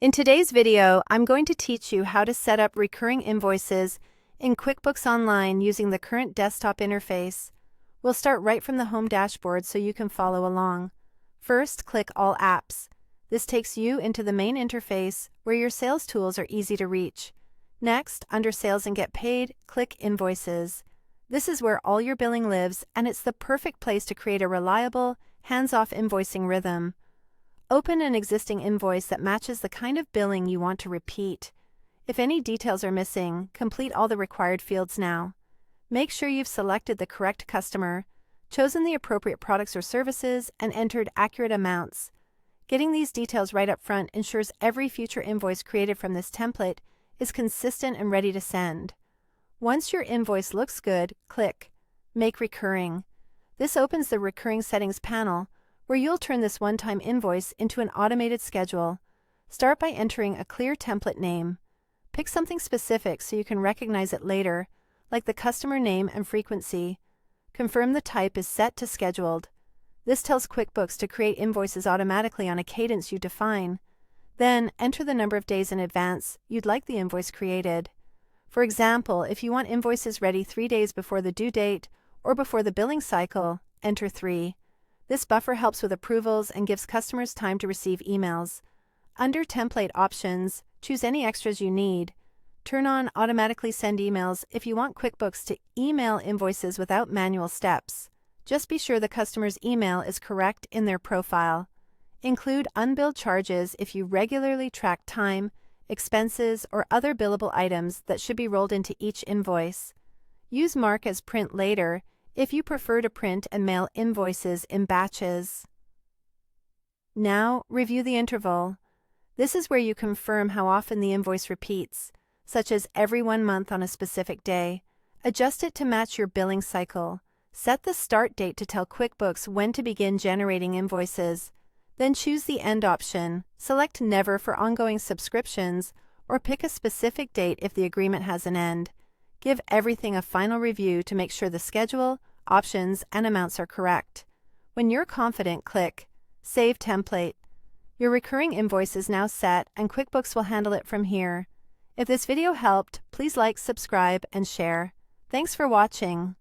In today's video, I'm going to teach you how to set up recurring invoices in QuickBooks Online using the current desktop interface. We'll start right from the home dashboard so you can follow along. First, click All Apps. This takes you into the main interface where your sales tools are easy to reach. Next, under Sales and Get Paid, click Invoices. This is where all your billing lives, and it's the perfect place to create a reliable, hands-off invoicing rhythm. Open an existing invoice that matches the kind of billing you want to repeat. If any details are missing, complete all the required fields now. Make sure you've selected the correct customer, chosen the appropriate products or services, and entered accurate amounts. Getting these details right up front ensures every future invoice created from this template is consistent and ready to send. Once your invoice looks good, click Make Recurring. This opens the Recurring Settings panel, where you'll turn this one-time invoice into an automated schedule. Start by entering a clear template name. Pick something specific so you can recognize it later, like the customer name and frequency. Confirm the type is set to Scheduled. This tells QuickBooks to create invoices automatically on a cadence you define. Then, enter the number of days in advance you'd like the invoice created. For example, if you want invoices ready 3 days before the due date or before the billing cycle, enter 3. This buffer helps with approvals and gives customers time to receive emails. Under Template Options, choose any extras you need. Turn on Automatically Send Emails if you want QuickBooks to email invoices without manual steps. Just be sure the customer's email is correct in their profile. Include unbilled charges if you regularly track time, expenses, or other billable items that should be rolled into each invoice. Use Mark as Print Later if you prefer to print and mail invoices in batches. Now, review the interval. This is where you confirm how often the invoice repeats, such as every 1 month on a specific day. Adjust it to match your billing cycle. Set the start date to tell QuickBooks when to begin generating invoices. Then choose the End option. Select Never for ongoing subscriptions, or pick a specific date if the agreement has an end. Give everything a final review to make sure the schedule, options, and amounts are correct. When you're confident, click Save Template. Your recurring invoice is now set, and QuickBooks will handle it from here. If this video helped, please like, subscribe, and share. Thanks for watching.